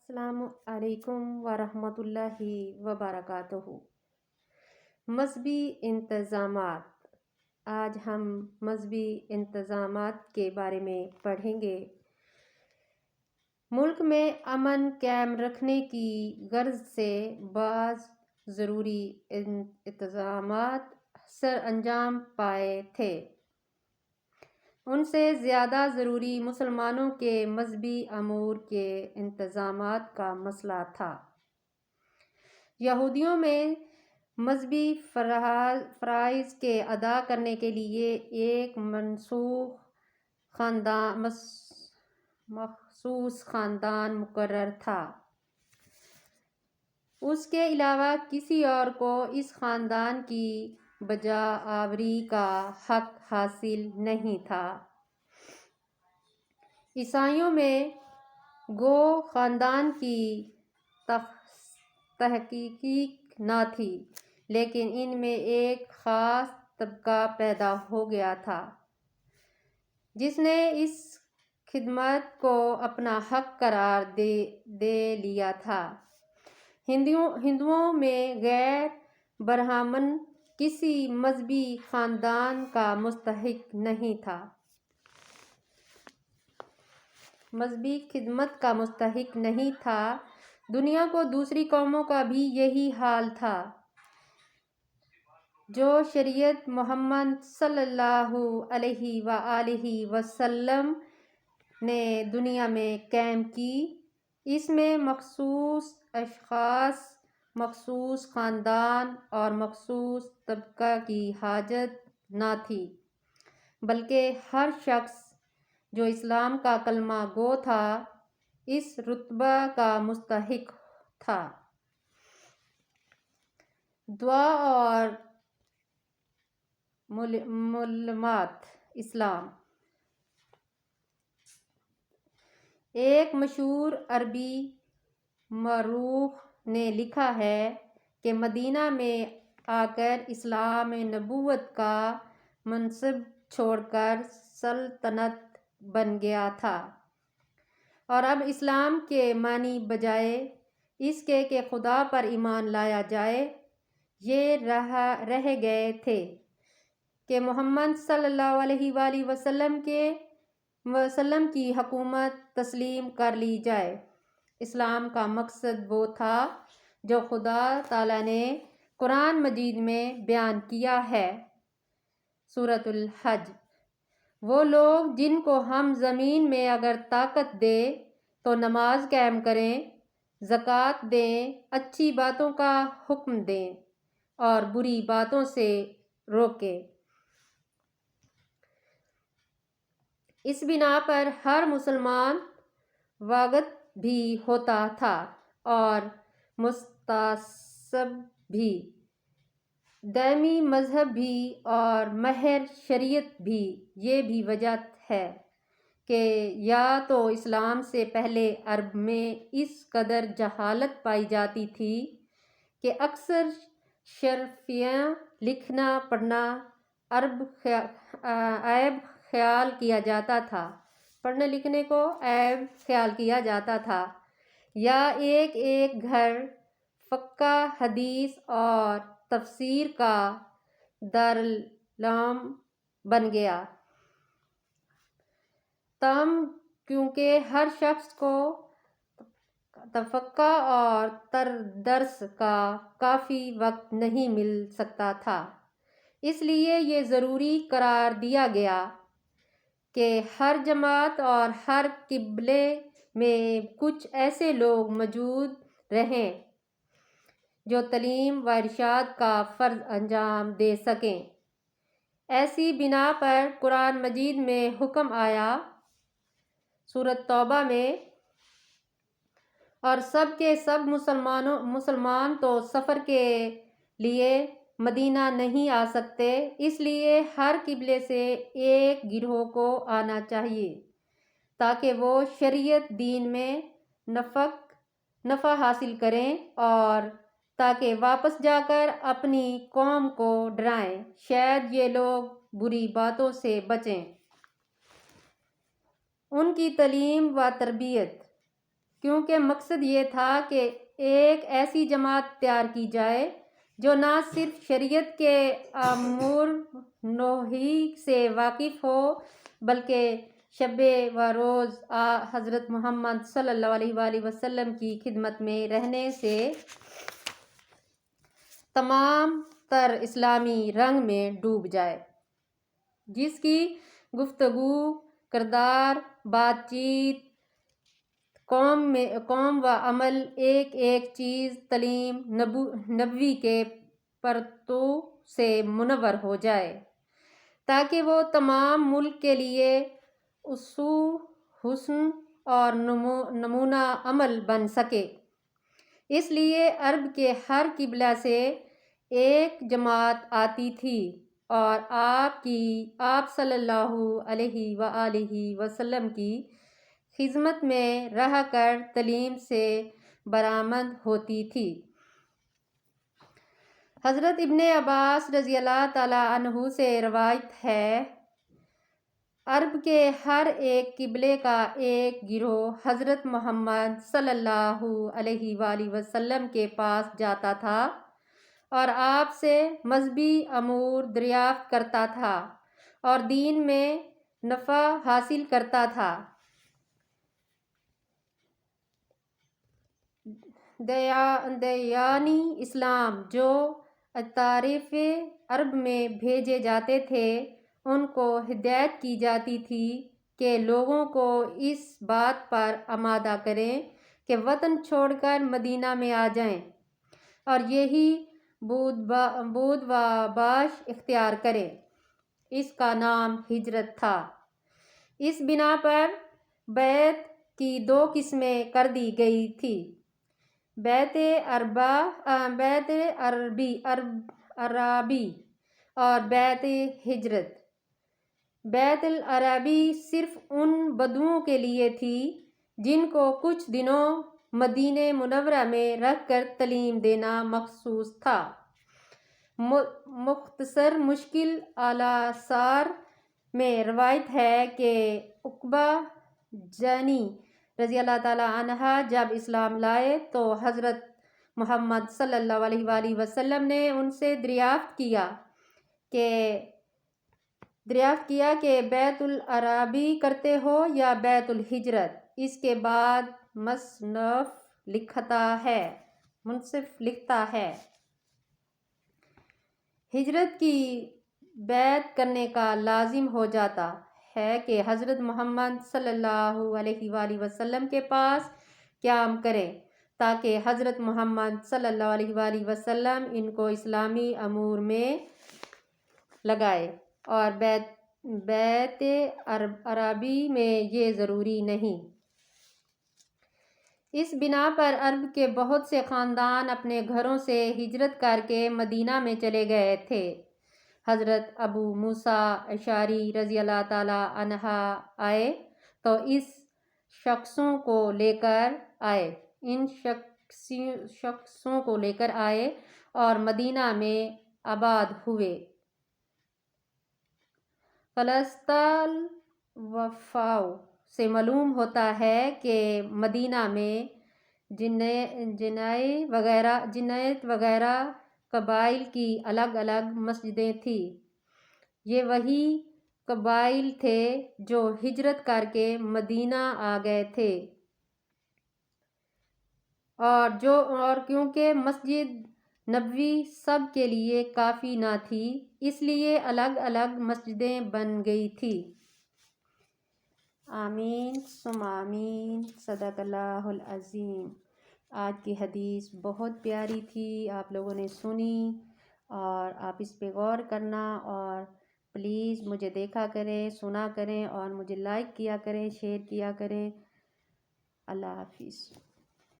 السلام علیکم ورحمۃ اللہ وبرکاتہ۔ مذہبی انتظامات۔ آج ہم مذہبی انتظامات کے بارے میں پڑھیں گے۔ ملک میں امن قائم رکھنے کی غرض سے بعض ضروری انتظامات سر انجام پائے تھے۔ ان سے زیادہ ضروری مسلمانوں کے مذہبی امور کے انتظامات کا مسئلہ تھا۔ یہودیوں میں مذہبی فرائض کے ادا کرنے کے لیے ایک مخصوص خاندان مقرر تھا۔ اس کے علاوہ کسی اور کو اس خاندان کی بجا آوری کا حق حاصل نہیں تھا۔ عیسائیوں میں گو خاندان کی تحقیق نہ تھی، لیکن ان میں ایک خاص طبقہ پیدا ہو گیا تھا جس نے اس خدمت کو اپنا حق قرار دے لیا تھا۔ ہندوؤں میں غیر برہمن کسی مذہبی خاندان کا مستحق نہیں تھا، مذہبی خدمت کا مستحق نہیں تھا۔ دنیا کو دوسری قوموں کا بھی یہی حال تھا۔ جو شریعت محمد صلی اللہ علیہ وآلہ وسلم نے دنیا میں قائم کی، اس میں مخصوص اشخاص، مخصوص خاندان اور مخصوص طبقہ کی حاجت نہ تھی، بلکہ ہر شخص جو اسلام کا کلمہ گو تھا اس رتبہ کا مستحق تھا۔ دعا اور معلومات۔ اسلام ایک مشہور عربی مورخ نے لکھا ہے کہ مدینہ میں آ کر اسلام نبوت کا منصب چھوڑ کر سلطنت بن گیا تھا، اور اب اسلام کے معنی بجائے اس کے کہ خدا پر ایمان لایا جائے یہ رہ گئے تھے کہ محمد صلی اللہ علیہ وآلہ وسلم کی حکومت تسلیم کر لی جائے۔ اسلام کا مقصد وہ تھا جو خدا تعالیٰ نے قرآن مجید میں بیان کیا ہے۔ سورۃ الحج۔ وہ لوگ جن کو ہم زمین میں اگر طاقت دیں تو نماز قائم کریں، زکوٰۃ دیں، اچھی باتوں کا حکم دیں اور بری باتوں سے روکیں۔ اس بنا پر ہر مسلمان واقف بھی ہوتا تھا اور مستعصب بھی، دائمی مذہب بھی اور ماہر شریعت بھی۔ یہ بھی وجہ ہے کہ یا تو اسلام سے پہلے عرب میں اس قدر جہالت پائی جاتی تھی کہ اکثر شرعیہ لکھنا پڑھنا عیب خیال کیا جاتا تھا، پڑھنے لکھنے کو عیب خیال کیا جاتا تھا، یا ایک گھر فقہ، حدیث اور تفسیر کا دارالعلوم بن گیا۔ تاہم کیونکہ ہر شخص کو فقہ اور درس کا کافی وقت نہیں مل سکتا تھا، اس لیے یہ ضروری قرار دیا گیا کہ ہر جماعت اور ہر قبیلے میں کچھ ایسے لوگ موجود رہیں جو تعلیم و ارشاد کا فرض انجام دے سکیں۔ ایسی بنا پر قرآن مجید میں حکم آیا، سورۃ توبہ میں، اور سب کے سب مسلمان تو سفر کے لیے مدینہ نہیں آ سکتے، اس لیے ہر قبیلے سے ایک گروہ کو آنا چاہیے تاکہ وہ شریعت دین میں نفع حاصل کریں اور تاکہ واپس جا کر اپنی قوم کو ڈرائیں، شاید یہ لوگ بری باتوں سے بچیں۔ ان کی تعلیم و تربیت کیونکہ مقصد یہ تھا کہ ایک ایسی جماعت تیار کی جائے جو نہ صرف شریعت کے امور نہی سے واقف ہو بلکہ شب و روز حضرت محمد صلی اللہ علیہ وآلہ وسلم کی خدمت میں رہنے سے تمام تر اسلامی رنگ میں ڈوب جائے، جس کی گفتگو، کردار، بات چیت، قول و عمل ایک ایک چیز تعلیم نبوی کے پرتو سے منور ہو جائے تاکہ وہ تمام ملک کے لیے حسن اور نمونہ عمل بن سکے۔ اس لیے عرب کے ہر قبلہ سے ایک جماعت آتی تھی اور آپ صلی اللہ علیہ وآلہ وسلم کی خدمت میں رہ کر تعلیم سے برآمد ہوتی تھی۔ حضرت ابن عباس رضی اللہ تعالیٰ عنہ سے روایت ہے، عرب کے ہر ایک قبلے کا ایک گروہ حضرت محمد صلی اللہ علیہ وآلہ وسلم کے پاس جاتا تھا اور آپ سے مذہبی امور دریافت کرتا تھا اور دین میں نفع حاصل کرتا تھا۔ دیانی اسلام جو اطراف عرب میں بھیجے جاتے تھے ان کو ہدایت کی جاتی تھی کہ لوگوں کو اس بات پر آمادہ کریں کہ وطن چھوڑ کر مدینہ میں آ جائیں اور یہی بود و باش اختیار کریں۔ اس کا نام ہجرت تھا۔ اس بنا پر بیعت کی دو قسمیں کر دی گئی تھی، بیعت عربی اور بیعت ہجرت۔ بیعت العربی صرف ان بدوؤں کے لیے تھی جن کو کچھ دنوں مدینہ منورہ میں رہ کر تعلیم دینا مخصوص تھا۔ مختصر مشکل الآثار میں روایت ہے کہ عقبہ جنی رضی اللہ تعالیٰ عنہ جب اسلام لائے تو حضرت محمد صلی اللہ علیہ وآلہ وسلم نے ان سے دریافت کیا کہ بیعت العربی کرتے ہو یا بیعت الہجرت؟ اس کے بعد منصف لکھتا ہے، ہجرت کی بیعت کرنے کا لازم ہو جاتا ہے کہ حضرت محمد صلی اللہ علیہ وآلہ وسلم کے پاس قیام کریں تاکہ حضرت محمد صلی اللہ علیہ وآلہ وسلم ان کو اسلامی امور میں لگائے، اور بیعت عربی میں یہ ضروری نہیں۔ اس بنا پر عرب کے بہت سے خاندان اپنے گھروں سے ہجرت کر کے مدینہ میں چلے گئے تھے۔ حضرت ابو موسیٰ اشعری رضی اللہ تعالیٰ عنہ آئے تو ان شخصوں کو لے کر آئے اور مدینہ میں آباد ہوئے۔ خلاصۃ الوفا سے معلوم ہوتا ہے کہ مدینہ میں جنیت وغیرہ قبائل کی الگ الگ مسجدیں تھیں۔ یہ وہی قبائل تھے جو ہجرت کر کے مدینہ آ گئے تھے، اور کیونکہ مسجد نبوی سب کے لیے کافی نہ تھی اس لیے الگ الگ مسجدیں بن گئی تھیں۔ آمین ثم آمین۔ صدق اللہ العظیم۔ آج کی حدیث بہت پیاری تھی، آپ لوگوں نے سنی اور آپ اس پہ غور کرنا، اور پلیز مجھے دیکھا کریں، سنا کریں اور مجھے لائک کیا کریں، شیئر کیا کریں۔ اللہ حافظ۔